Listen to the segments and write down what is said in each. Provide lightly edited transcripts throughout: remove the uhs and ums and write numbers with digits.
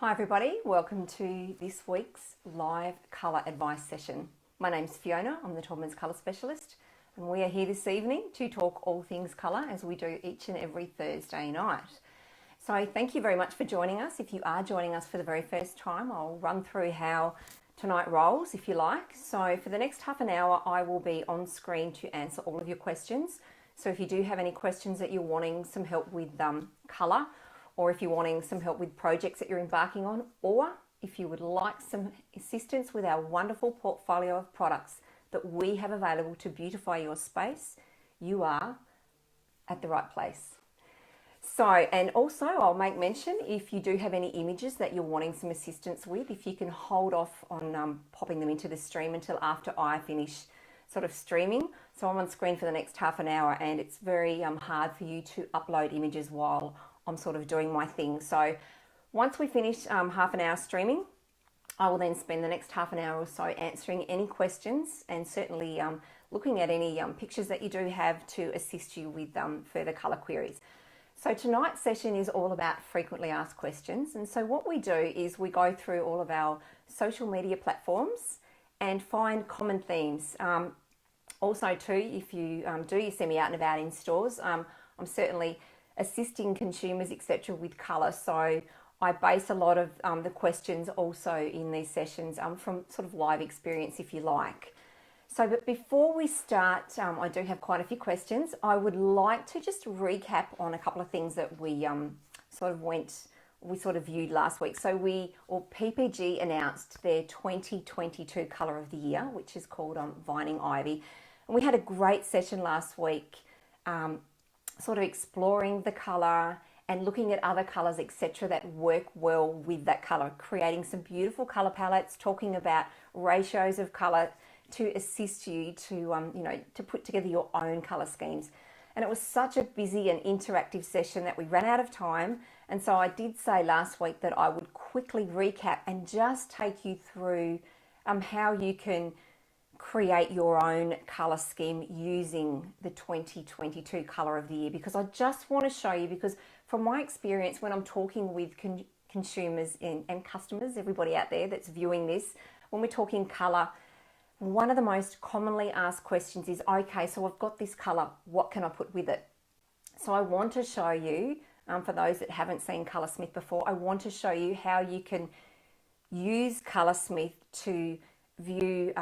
Hi everybody, welcome to this week's live colour advice session. My name's Fiona, I'm the Taubmans colour specialist, and we are here this evening to talk all things colour as we do each and every Thursday night. So thank you very much for joining us. If you are joining us for the very first time, I'll run through how tonight rolls if you like. So for the next half an hour, I will be on screen to answer all of your questions. So if you do have any questions that you're wanting some help with colour, or if you're wanting some help with projects that you're embarking on, or if you would like some assistance with our wonderful portfolio of products that we have available to beautify your space, you are at the right place. So, and also I'll make mention, if you do have any images that you're wanting some assistance with, if you can hold off on popping them into the stream until after I finish sort of streaming. So I'm on screen for the next half an hour, and it's very hard for you to upload images while I'm sort of doing my thing. So once we finish half an hour streaming, I will then spend the next half an hour or so answering any questions and certainly looking at any pictures that you do have to assist you with further colour queries. So tonight's session is all about frequently asked questions. And so what we do is we go through all of our social media platforms and find common themes. Also too, if you do see me out and about in stores, I'm certainly assisting consumers, etc., with colour. So I base a lot of the questions also in these sessions from sort of live experience, if you like. So, but before we start, I do have quite a few questions. I would like to just recap on a couple of things that we sort of viewed last week. So PPG announced their 2022 colour of the year, which is called Vining Ivy. And we had a great session last week, sort of exploring the colour and looking at other colours, etc., that work well with that colour, creating some beautiful colour palettes, talking about ratios of colour to assist you to, to put together your own colour schemes. And it was such a busy and interactive session that we ran out of time. And so I did say last week that I would quickly recap and just take you through how you can create your own colour scheme using the 2022 colour of the year, because I just want to show you, because from my experience when I'm talking with consumers and customers, everybody out there that's viewing this, when we're talking colour, one of the most commonly asked questions is, okay, so I've got this colour, what can I put with it? So I want to show you, for those that haven't seen Colorsmith before, I want to show you how you can use Colorsmith to view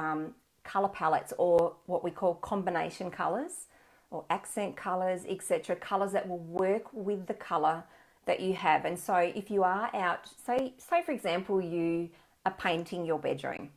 colour palettes, or what we call combination colours or accent colours, etc., colours that will work with the colour that you have. And so if you are out, say for example, you are painting your bedroom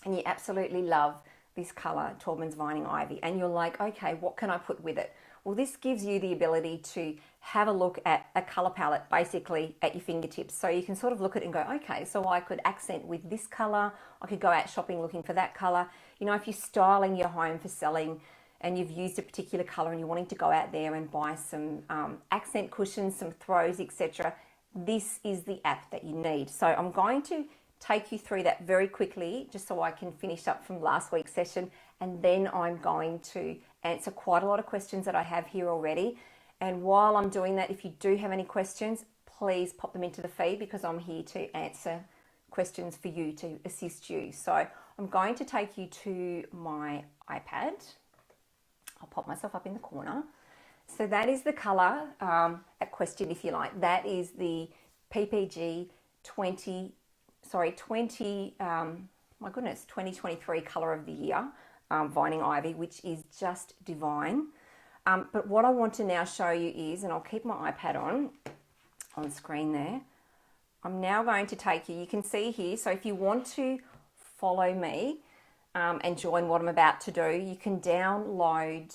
and you absolutely love this colour, Taubmans Vining Ivy, and you're like, okay, what can I put with it? Well, this gives you the ability to have a look at a colour palette basically at your fingertips. So you can sort of look at it and go, okay, so I could accent with this colour, I could go out shopping looking for that colour. You know, if you're styling your home for selling and you've used a particular colour and you're wanting to go out there and buy some accent cushions, some throws, etc., this is the app that you need. So I'm going to take you through that very quickly just so I can finish up from last week's session, and then I'm going to answer quite a lot of questions that I have here already. And while I'm doing that, if you do have any questions, please pop them into the feed, because I'm here to answer questions for you, to assist you. So I'm going to take you to my iPad. I'll pop myself up in the corner. So that is the colour at question, if you like. That is the PPG 2023 colour of the year, Vining Ivy, which is just divine. But what I want to now show you is, and I'll keep my iPad on screen there, I'm now going to take you, you can see here, so if you want to follow me and join what I'm about to do, you can download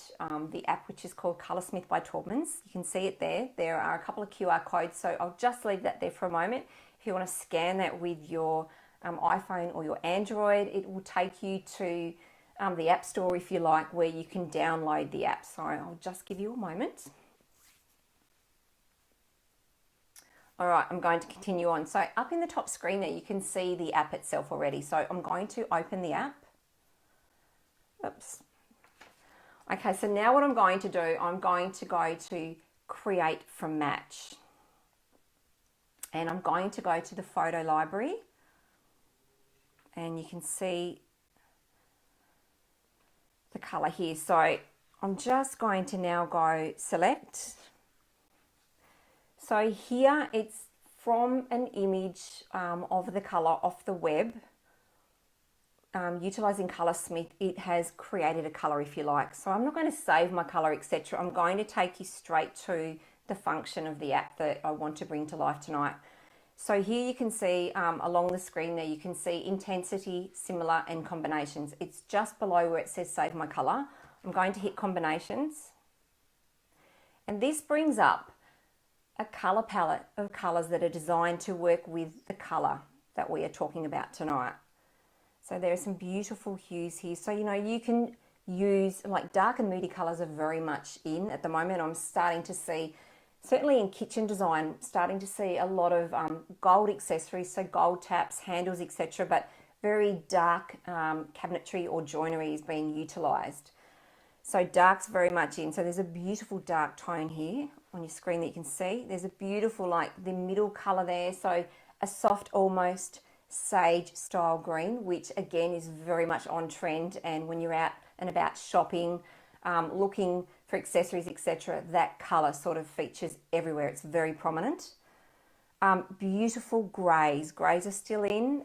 the app, which is called Colorsmith by Taubmans. You can see it there. There are a couple of QR codes, so I'll just leave that there for a moment. If you want to scan that with your iPhone or your Android, it will take you to the App Store, if you like, where you can download the app. So I'll just give you a moment. All right, I'm going to continue on. So up in the top screen there, you can see the app itself already. So I'm going to open the app. Oops. Okay, so now what I'm going to do, I'm going to go to Create from Match. And I'm going to go to the photo library, and you can see the colour here. So I'm just going to now go select. So here it's from an image of the colour off the web. Utilising Colorsmith, it has created a colour, if you like. So I'm not going to save my colour, etc. I'm going to take you straight to the function of the app that I want to bring to life tonight. So here you can see along the screen there, you can see intensity, similar and combinations. It's just below where it says save my colour. I'm going to hit combinations. And this brings up a colour palette of colours that are designed to work with the colour that we are talking about tonight. So there are some beautiful hues here. So, you know, you can use, like, dark and moody colours are very much in at the moment. I'm starting to see, certainly in kitchen design, starting to see a lot of gold accessories, so gold taps, handles, etc. But very dark cabinetry or joinery is being utilised. So dark's very much in. So there's a beautiful dark tone here on your screen that you can see. There's a beautiful, like, the middle colour there. So a soft, almost sage style green, which again is very much on trend. And when you're out and about shopping, looking for accessories, etc., that colour sort of features everywhere. It's very prominent. Beautiful greys. Greys are still in,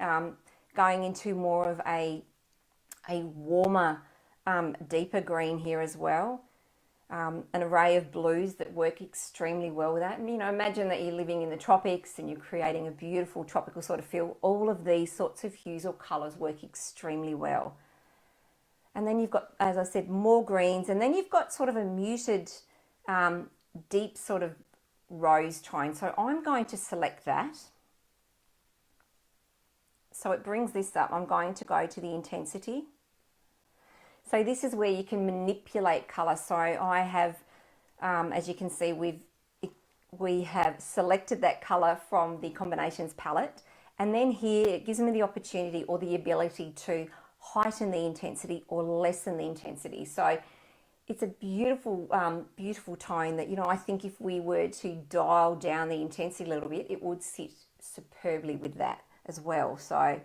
going into more of a warmer, deeper green here as well. An array of blues that work extremely well with that. And, you know, imagine that you're living in the tropics and you're creating a beautiful tropical sort of feel. All of these sorts of hues or colours work extremely well. And then you've got, as I said, more greens, and then you've got sort of a muted, deep sort of rose tone. So I'm going to select that. So it brings this up. I'm going to go to the intensity. So this is where you can manipulate colour. So I have, as you can see, we have selected that colour from the combinations palette. And then here it gives me the opportunity or the ability to heighten the intensity or lessen the intensity. So it's a beautiful, beautiful tone that, you know, I think if we were to dial down the intensity a little bit, it would sit superbly with that as well. So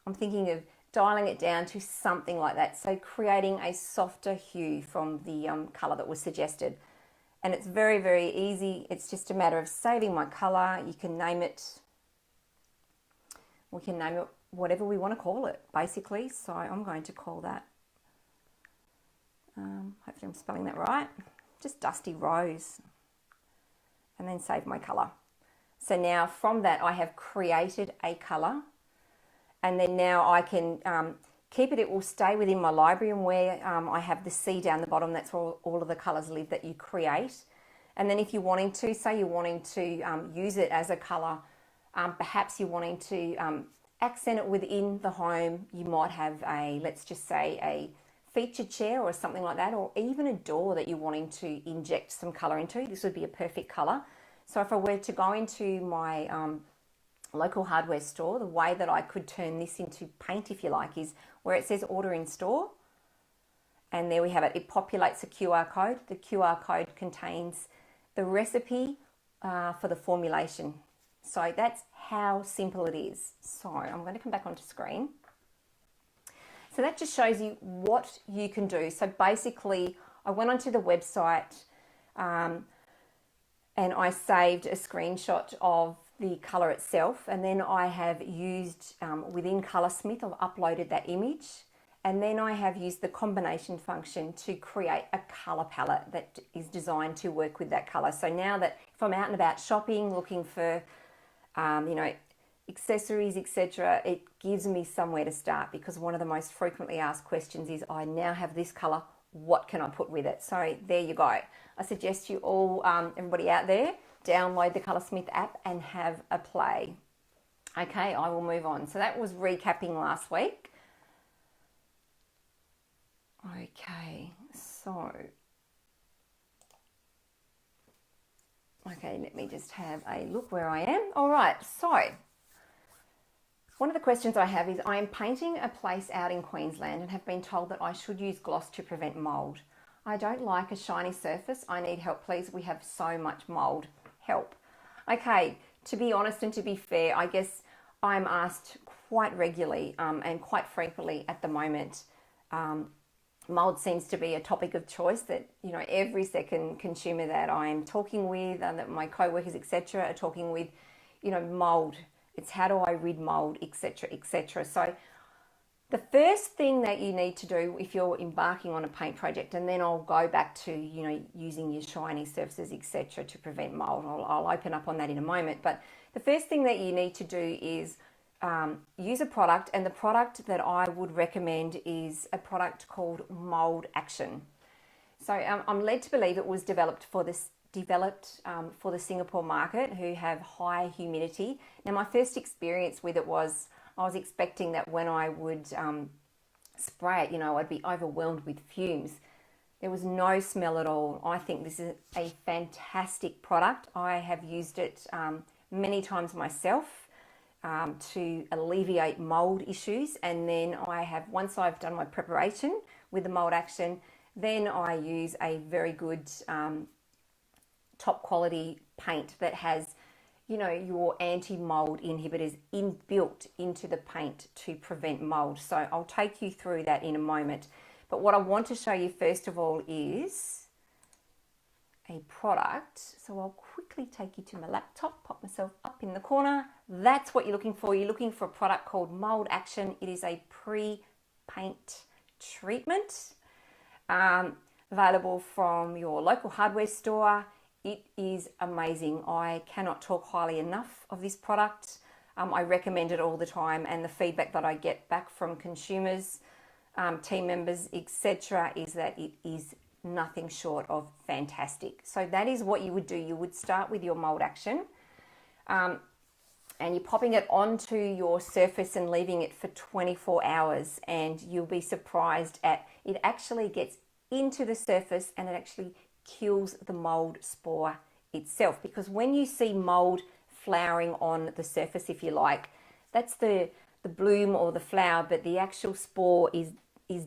I'm thinking of dialing it down to something like that. So creating a softer hue from the colour that was suggested. And it's very, very easy. It's just a matter of saving my colour. You can name it, we can name it whatever we want to call it, basically. So I'm going to call that, hopefully I'm spelling that right, just Dusty Rose. And then save my colour. So now from that I have created a colour. And then now I can keep it. It will stay within my library, and where I have the C down the bottom, that's where all of the colours live that you create. And then if you're wanting to, say you're wanting to use it as a colour, perhaps you're wanting to accent it within the home, you might have a, let's just say, a featured chair or something like that, or even a door that you're wanting to inject some colour into. This would be a perfect colour. So if I were to go into my local hardware store, the way that I could turn this into paint, if you like, is where it says order in store. And there we have it. It populates a QR code. The QR code contains the recipe for the formulation. So that's how simple it is. So I'm going to come back onto screen. So that just shows you what you can do. So basically, I went onto the website and I saved a screenshot of the colour itself, and then I have used within Colorsmith, I've uploaded that image, and then I have used the combination function to create a colour palette that is designed to work with that colour. So now that if I'm out and about shopping, looking for, you know, accessories, etc., it gives me somewhere to start, because one of the most frequently asked questions is, I now have this colour, what can I put with it? So there you go. I suggest you all, everybody out there, download the Colorsmith app and have a play. Okay, I will move on. So that was recapping last week. Okay, so, okay, let me just have a look where I am. All right, so one of the questions I have is, I am painting a place out in Queensland and have been told that I should use gloss to prevent mould. I don't like a shiny surface. I need help, please. We have so much mould. Help. Okay, to be honest and to be fair, I guess I'm asked quite regularly and quite frequently at the moment. Mold seems to be a topic of choice that, you know, every second consumer that I'm talking with and that my co-workers, etc., are talking with, you know, mold. It's how do I rid mold, etc., etc. So the first thing that you need to do if you're embarking on a paint project, and then I'll go back to, you know, using your shiny surfaces, etc., to prevent mold. I'll open up on that in a moment. But the first thing that you need to do is use a product, and the product that I would recommend is a product called Mold Action. So I'm led to believe it was developed for the Singapore market, who have high humidity. Now, my first experience with it was I was expecting that when I would spray it, you know, I'd be overwhelmed with fumes. There was no smell at all. I think this is a fantastic product. I have used it many times myself to alleviate mold issues, and then once I've done my preparation with the Mold Action, then I use a very good top quality paint that has, you know, your anti-mold inhibitors inbuilt into the paint to prevent mold. So I'll take you through that in a moment. But what I want to show you first of all is a product. So I'll quickly take you to my laptop, pop myself up in the corner. That's what you're looking for. You're looking for a product called Mold Action. It is a pre-paint treatment available from your local hardware store. It is amazing. I cannot talk highly enough of this product. I recommend it all the time, and the feedback that I get back from consumers, team members, etc., is that it is nothing short of fantastic. So that is what you would do. You would start with your Mold Action, and you're popping it onto your surface and leaving it for 24 hours, and you'll be surprised at it actually gets into the surface and it actually kills the mold spore itself. Because when you see mold flowering on the surface, if you like, that's the bloom or the flower, but the actual spore is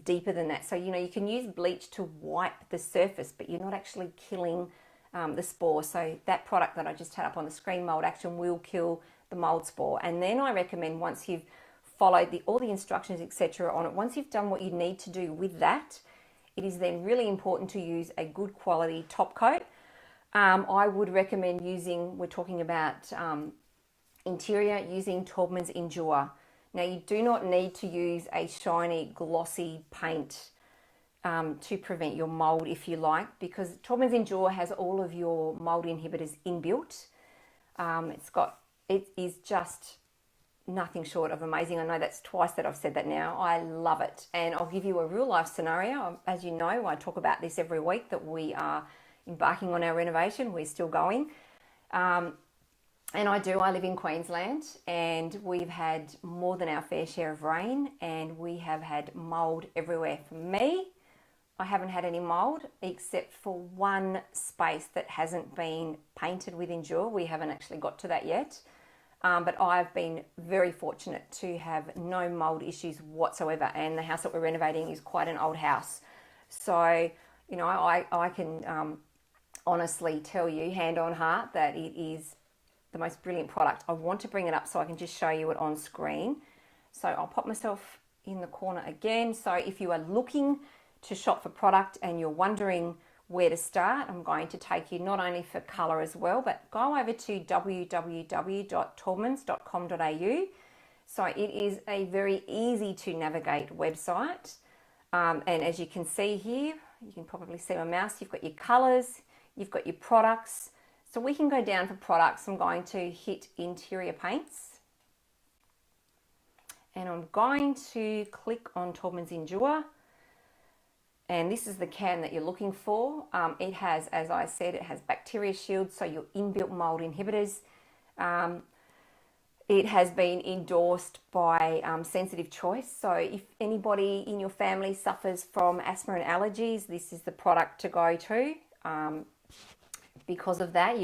deeper than that. So, you know, you can use bleach to wipe the surface, but you're not actually killing the spore. So that product that I just had up on the screen, Mold Action, will kill the mold spore. And then I recommend, once you've followed all the instructions, etc., on it, once you've done what you need to do with that, it is then really important to use a good quality top coat. I would recommend using, we're talking about interior, using Taubmans Endure. Now, you do not need to use a shiny, glossy paint to prevent your mold, if you like, because Taubmans Endure has all of your mold inhibitors inbuilt. It is just nothing short of amazing. I know that's twice that I've said that now. I love it. And I'll give you a real life scenario. As you know, I talk about this every week, that we are embarking on our renovation. We're still going. And I live in Queensland, and we've had more than our fair share of rain, and we have had mold everywhere. For me, I haven't had any mold except for one space that hasn't been painted with Endure. We haven't actually got to that yet. But I've been very fortunate to have no mold issues whatsoever, and the house that we're renovating is quite an old house. So, you know, I can honestly tell you, hand on heart, that it is the most brilliant product. I want to bring it up so I can just show you it on screen. So I'll pop myself in the corner again. So if you are looking to shop for product and you're wondering where to start, I'm going to take you not only for colour as well, but go over to www.taubmans.com.au. So it is a very easy to navigate website. And as you can see here, you can probably see my mouse, you've got your colours, you've got your products. So we can go down for products. I'm going to hit interior paints, and I'm going to click on Taubmans Endure. And this is the can that you're looking for. It has, as I said, it has bacteria shield, so your inbuilt mold inhibitors. It has been endorsed by Sensitive Choice. So if anybody in your family suffers from asthma and allergies, this is the product to go to. Because of that,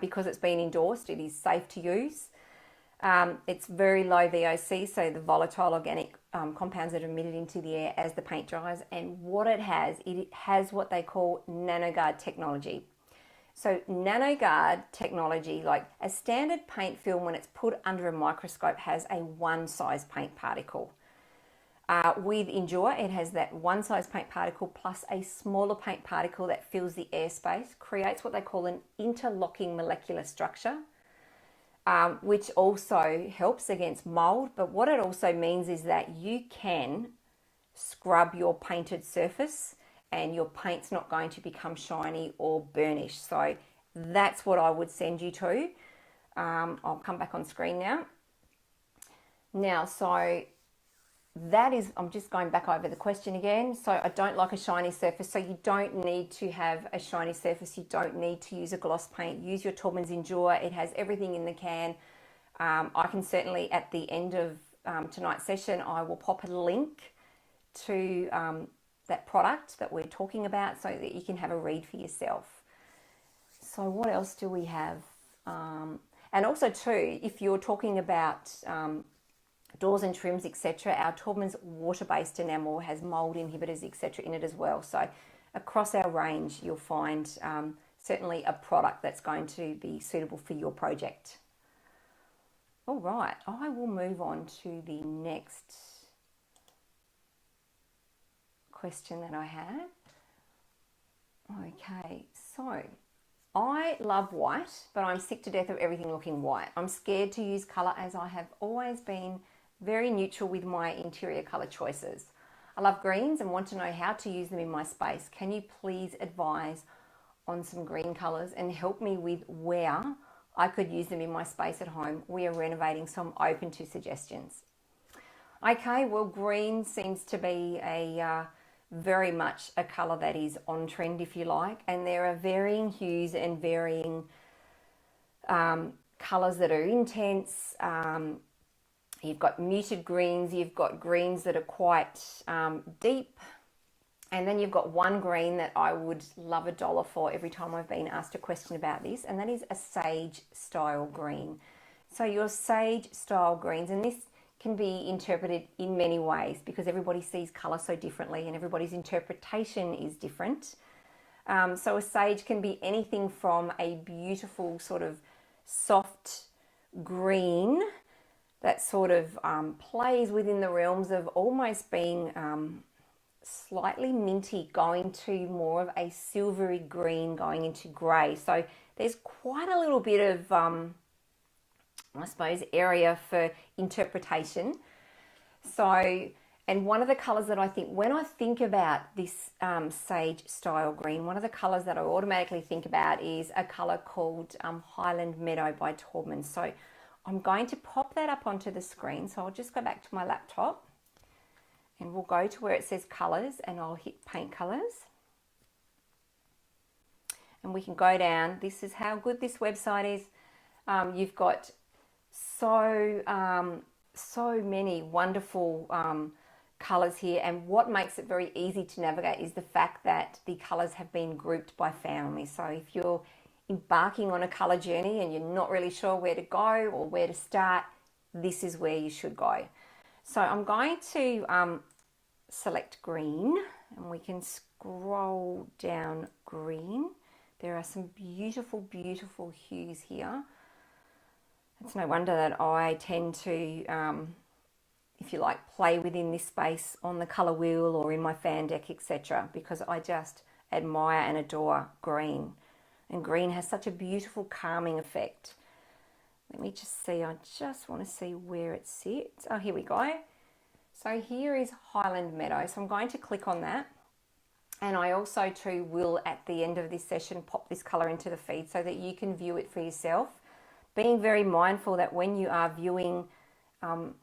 because it's been endorsed, it is safe to use. It's very low VOC, so the volatile organic compounds that are emitted into the air as the paint dries. And what it has what they call NanoGuard technology. So NanoGuard technology, like a standard paint film when it's put under a microscope, has a one size paint particle. With Endure, it has that one size paint particle plus a smaller paint particle that fills the airspace, creates what they call an interlocking molecular structure, which also helps against mold. But what it also means is that you can scrub your painted surface and your paint's not going to become shiny or burnished. So that's what I would send you to. I'll come back on screen now. So that is, I'm just going back over the question again. So I don't like a shiny surface. So you don't need to have a shiny surface. You don't need to use a gloss paint. Use your Taubmans Endure. It has everything in the can. I can certainly, at the end of tonight's session, I will pop a link to that product that we're talking about so that you can have a read for yourself. So what else do we have? And also too, if you're talking about doors and trims, etc., our Taubmans water-based enamel has mold inhibitors, etc., in it as well. So across our range, you'll find certainly a product that's going to be suitable for your project. All right, I will move on to the next question that I have. Okay, so I love white, but I'm sick to death of everything looking white. I'm scared to use colour as I have always been very neutral with my interior colour choices. I love greens and want to know how to use them in my space. Can you please advise on some green colours and help me with where I could use them in my space at home? We are renovating, so I'm open to suggestions. Okay, well, green seems to be a very much a colour that is on trend, if you like, and there are varying hues and varying colours that are intense. You've got muted greens, you've got greens that are quite deep, and then you've got one green that I would love $1 for every time I've been asked a question about this, and that is a sage style green. So your sage style greens, and this can be interpreted in many ways because everybody sees colour so differently and everybody's interpretation is different. So a sage can be anything from a beautiful sort of soft green that sort of plays within the realms of almost being slightly minty, going to more of a silvery green, going into grey. So there's quite a little bit of, I suppose, area for interpretation. So, and one of the colours that I think, when I think about this sage style green, one of the colours that I automatically think about is a colour called Highland Meadow by Taubmans. So I'm going to pop that up onto the screen. So I'll just go back to my laptop and we'll go to where it says colours and I'll hit paint colours. And we can go down. This is how good this website is. You've got so many wonderful colours here, and what makes it very easy to navigate is the fact that the colours have been grouped by family. So if you're embarking on a colour journey and you're not really sure where to go or where to start, this is where you should go. So I'm going to select green, and we can scroll down green. There are some beautiful, beautiful hues here. It's no wonder that I tend to, if you like, play within this space on the colour wheel or in my fan deck, etc., because I just admire and adore green. And green has such a beautiful calming effect. Let me just see, I just want to see where it sits. Oh, here we go. So here is Highland Meadow. So I'm going to click on that. And I also too will, at the end of this session, pop this colour into the feed so that you can view it for yourself. Being very mindful that when you are viewing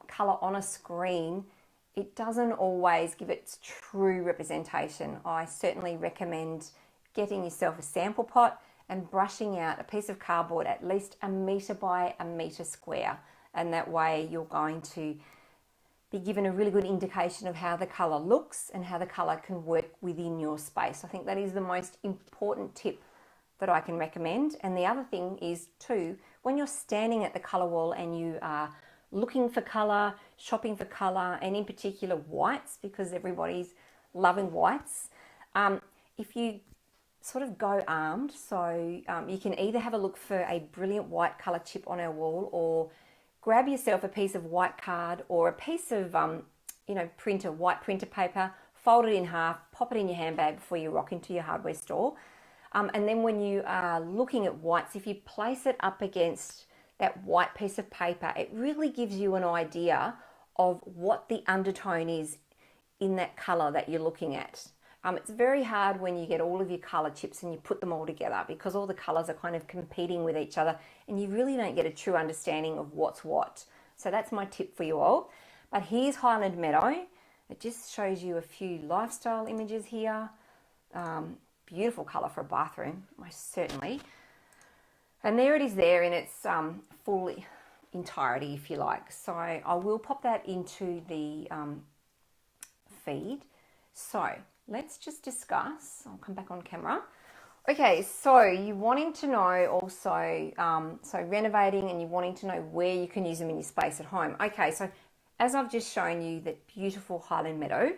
colour on a screen, it doesn't always give its true representation. I certainly recommend getting yourself a sample pot and brushing out a piece of cardboard at least 1 metre by 1 metre square. And that way you're going to be given a really good indication of how the colour looks and how the colour can work within your space. I think that is the most important tip that I can recommend. And the other thing is too, when you're standing at the colour wall and you are looking for colour, shopping for colour, and in particular whites, because everybody's loving whites, if you sort of go armed. So you can either have a look for a brilliant white colour chip on our wall, or grab yourself a piece of white card or a piece of white printer paper, fold it in half, pop it in your handbag before you rock into your hardware store. And then when you are looking at whites, if you place it up against that white piece of paper, it really gives you an idea of what the undertone is in that colour that you're looking at. It's very hard when you get all of your colour chips and you put them all together, because all the colours are kind of competing with each other and you really don't get a true understanding of what's what. So that's my tip for you all. But here's Highland Meadow. It just shows you a few lifestyle images here. Beautiful colour for a bathroom, most certainly. And there it is there in its full entirety, if you like. So I will pop that into the feed. So let's just discuss. I'll come back on camera. Okay, so you're wanting to know also, so renovating, and you're wanting to know where you can use them in your space at home. Okay, so as I've just shown you that beautiful Highland Meadow.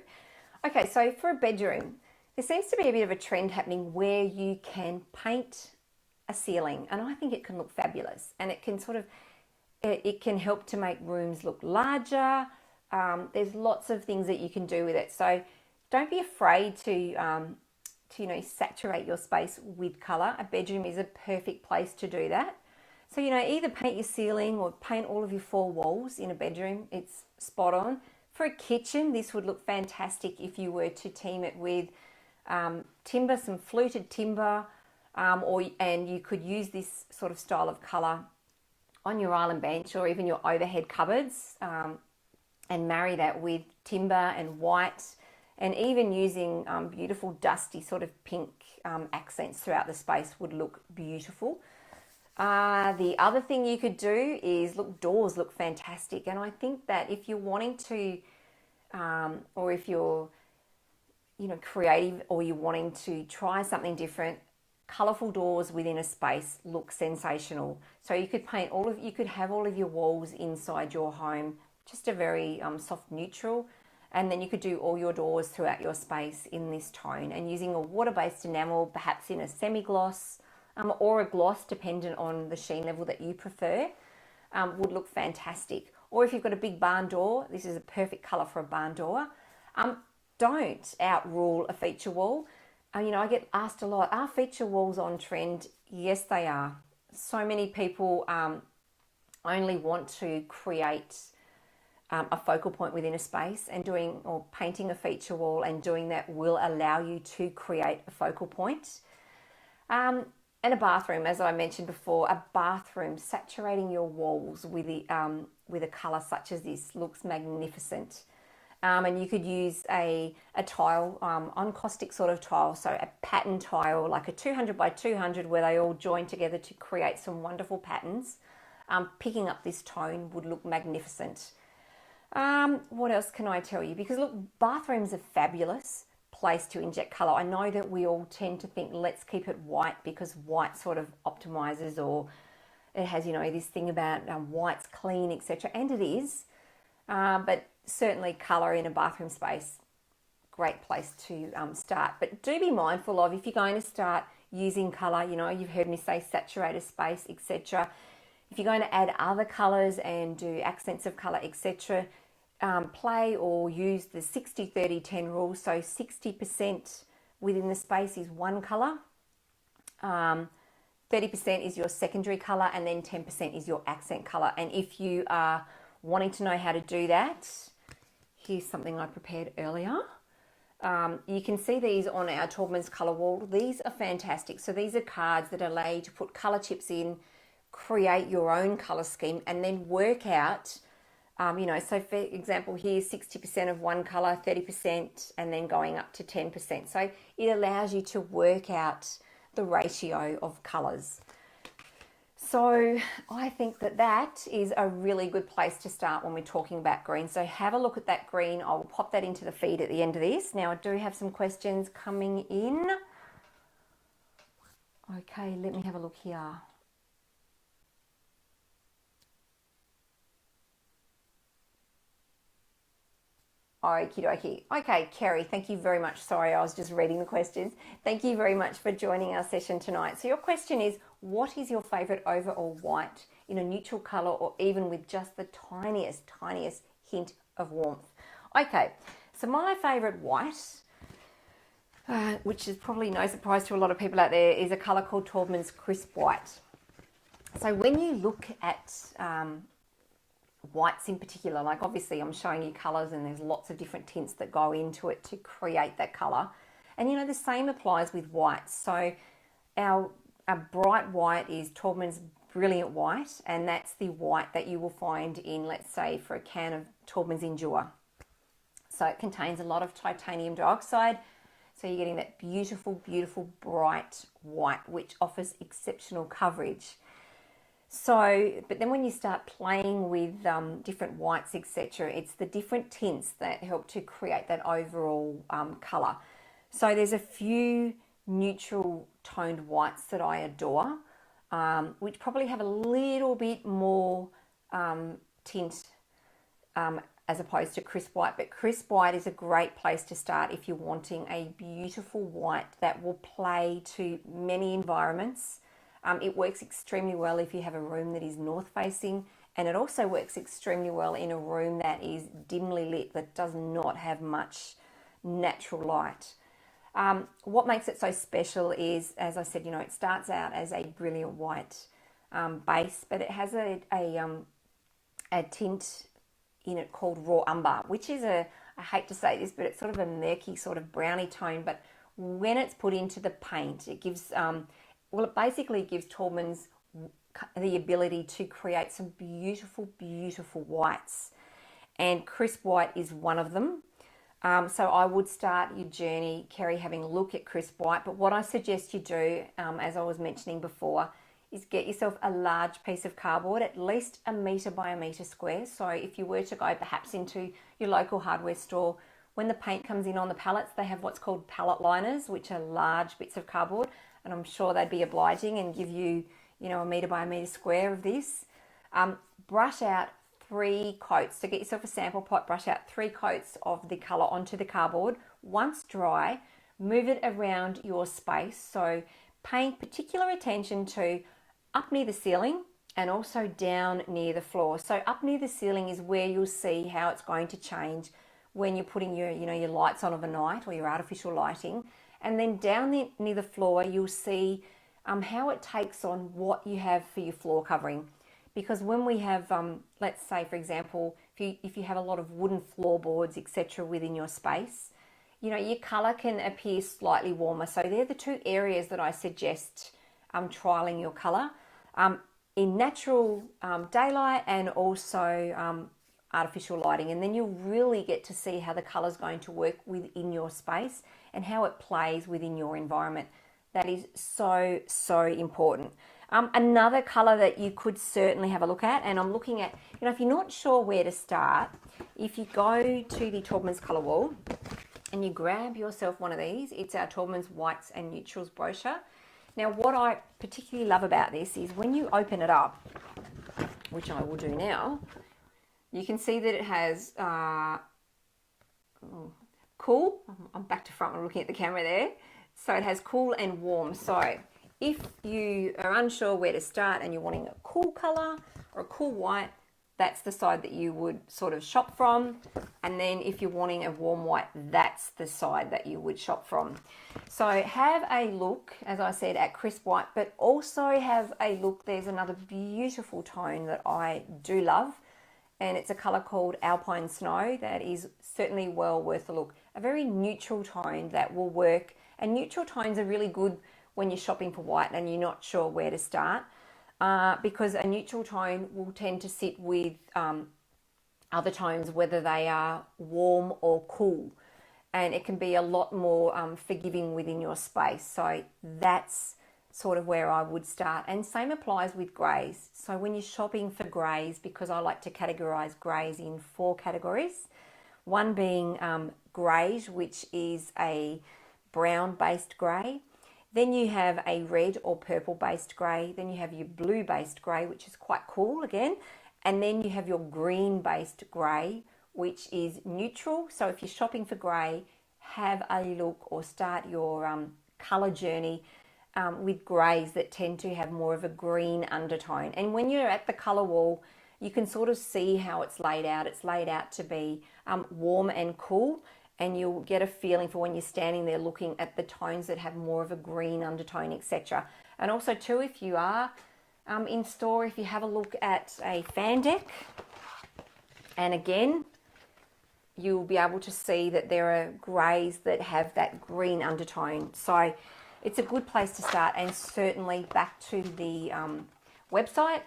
Okay, so for a bedroom, there seems to be a bit of a trend happening where you can paint a ceiling, and I think it can look fabulous, and it can it can help to make rooms look larger. There's lots of things that you can do with it. So don't be afraid to saturate your space with colour. A bedroom is a perfect place to do that. So, either paint your ceiling or paint all of your 4 walls in a bedroom. It's spot on. For a kitchen, this would look fantastic if you were to team it with timber, some fluted timber, and you could use this sort of style of colour on your island bench or even your overhead cupboards, and marry that with timber and white, and even using beautiful dusty sort of pink accents throughout the space would look beautiful. The other thing you could do is, doors look fantastic, and I think that if you're wanting to, or if you're creative, or you're wanting to try something different, colourful doors within a space look sensational. So you could you could have all of your walls inside your home just a very soft neutral, and then you could do all your doors throughout your space in this tone, and using a water-based enamel, perhaps in a semi-gloss or a gloss, dependent on the sheen level that you prefer, would look fantastic. Or if you've got a big barn door, this is a perfect colour for a barn door. Don't outrule a feature wall. I get asked a lot, are feature walls on trend? Yes, they are. So many people only want to create a focal point within a space, and painting a feature wall and doing that will allow you to create a focal point. And a bathroom, as I mentioned before, a bathroom, saturating your walls with a colour such as this looks magnificent. And you could use a tile, encaustic sort of tile, so a pattern tile, like a 200 by 200, where they all join together to create some wonderful patterns. Picking up this tone would look magnificent. What else can I tell you? Because look, bathrooms are fabulous place to inject colour. I know that we all tend to think, let's keep it white because white sort of optimizes, or it has, this thing about white's clean, etc. And it is, but certainly colour in a bathroom space, great place to start. But do be mindful of, if you're going to start using colour, you've heard me say saturate a space, etc. If you're going to add other colours and do accents of colour, etc., play or use the 60-30-10 rule. So 60% within the space is one colour, 30% is your secondary colour, and then 10% is your accent colour. And if you are wanting to know how to do that, here's something I prepared earlier. You can see these on our Taubmans colour wall. These are fantastic. So these are cards that allow you to put colour chips in, create your own colour scheme, and then work out, so for example, here's 60% of one colour, 30%, and then going up to 10%. So it allows you to work out the ratio of colours. So I think that is a really good place to start when we're talking about green. So have a look at that green. I will pop that into the feed at the end of this. Now I do have some questions coming in. Okay, let me have a look here. Okie dokie. Okay, Kerry, thank you very much. Sorry, I was just reading the questions. Thank you very much for joining our session tonight. So your question is, what is your favourite overall white in a neutral colour or even with just the tiniest hint of warmth? Okay, so my favourite white, which is probably no surprise to a lot of people out there, is a colour called Taubmans Crisp White. So when you look at whites in particular, like obviously I'm showing you colours and there's lots of different tints that go into it to create that colour. And you know, the same applies with whites. So our bright white is Taubmans Brilliant White, and that's the white that you will find in, let's say, for a can of Taubmans Endure. So it contains a lot of titanium dioxide. So you're getting that beautiful, beautiful bright white, which offers exceptional coverage. So, but then when you start playing with different whites, etc., it's the different tints that help to create that overall colour. So there's a few neutral toned whites that I adore, which probably have a little bit more tint as opposed to crisp white. But crisp white is a great place to start if you're wanting a beautiful white that will play to many environments. It works extremely well if you have a room that is north facing, and it also works extremely well in a room that is dimly lit, that does not have much natural light. What makes it so special is, as I said, you know, it starts out as a brilliant white base, but it has a tint in it called raw umber, which is I hate to say this, but it's sort of a murky sort of browny tone, but when it's put into the paint, it gives... well, it basically gives Taubmans the ability to create some beautiful, beautiful whites. And crisp white is one of them. So I would start your journey, Kerry, having a look at crisp white. But what I suggest you do, as I was mentioning before, is get yourself a large piece of cardboard, at least 1 metre by 1 metre square. So if you were to go perhaps into your local hardware store, when the paint comes in on the pallets, they have what's called pallet liners, which are large bits of cardboard. And I'm sure they'd be obliging and give you, you know, 1 metre by 1 metre square of this. Brush out 3 coats. So get yourself a sample pot, brush out 3 coats of the colour onto the cardboard. Once dry, move it around your space. So paying particular attention to up near the ceiling and also down near the floor. So up near the ceiling is where you'll see how it's going to change when you're putting your, you know, your lights on of a night or your artificial lighting. And then down near the floor, you'll see how it takes on what you have for your floor covering. Because when we have, let's say, for example, if you have a lot of wooden floorboards, etc., within your space, you know, your colour can appear slightly warmer. So they're the 2 areas that I suggest trialling your colour. In natural daylight and also artificial lighting, and then you'll really get to see how the colour is going to work within your space and how it plays within your environment. That is so, so important. Another colour that you could certainly have a look at, and I'm looking at, you know, if you're not sure where to start, if you go to the Taubmans colour wall and you grab yourself one of these, it's our Taubmans Whites and Neutrals brochure. Now, what I particularly love about this is when you open it up, which I will do now, you can see that it has cool. I'm back to front. I'm looking at the camera there. So it has cool and warm. So if you are unsure where to start and you're wanting a cool colour or a cool white, that's the side that you would sort of shop from. And then if you're wanting a warm white, that's the side that you would shop from. So have a look, as I said, at crisp white, but also have a look. There's another beautiful tone that I do love, and it's a colour called Alpine Snow that is certainly well worth a look. A very neutral tone that will work, and neutral tones are really good when you're shopping for white and you're not sure where to start, because a neutral tone will tend to sit with other tones, whether they are warm or cool, and it can be a lot more forgiving within your space. So that's sort of where I would start. And same applies with greys. So when you're shopping for greys, because I like to categorize greys in 4 categories, one being greige, which is a brown based grey. Then you have a red or purple based grey. Then you have your blue based grey, which is quite cool again. And then you have your green based grey, which is neutral. So if you're shopping for grey, have a look or start your colour journey with greys that tend to have more of a green undertone. And when you're at the colour wall, you can sort of see how it's laid out. It's laid out to be warm and cool, and you'll get a feeling for when you're standing there looking at the tones that have more of a green undertone, etc. And also too, if you are in store, if you have a look at a fan deck, and again, you'll be able to see that there are greys that have that green undertone. So it's a good place to start, and certainly back to the website,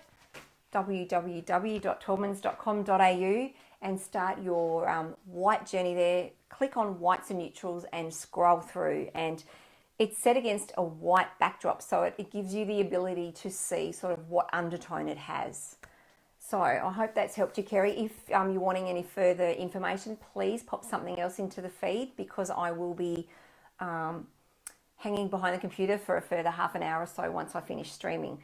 www.taubmans.com.au, and start your white journey there. Click on whites and neutrals and scroll through, and it's set against a white backdrop, so it gives you the ability to see sort of what undertone it has. So I hope that's helped you, Kerry. If you're wanting any further information, please pop something else into the feed, because I will be hanging behind the computer for a further half an hour or so once I finish streaming.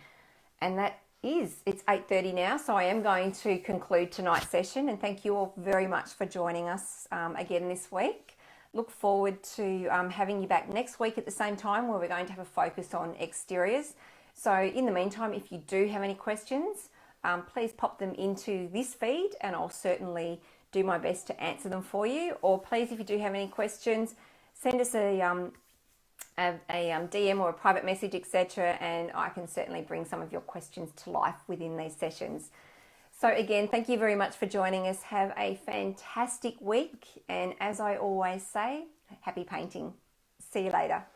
And it's 8:30 now, so I am going to conclude tonight's session, and thank you all very much for joining us again this week. Look forward to having you back next week at the same time, where we're going to have a focus on exteriors. So in the meantime, if you do have any questions, please pop them into this feed, and I'll certainly do my best to answer them for you. Or please, if you do have any questions, send us a DM or a private message, etc., and I can certainly bring some of your questions to life within these sessions. So again, thank you very much for joining us. Have a fantastic week, and as I always say, happy painting. See you later.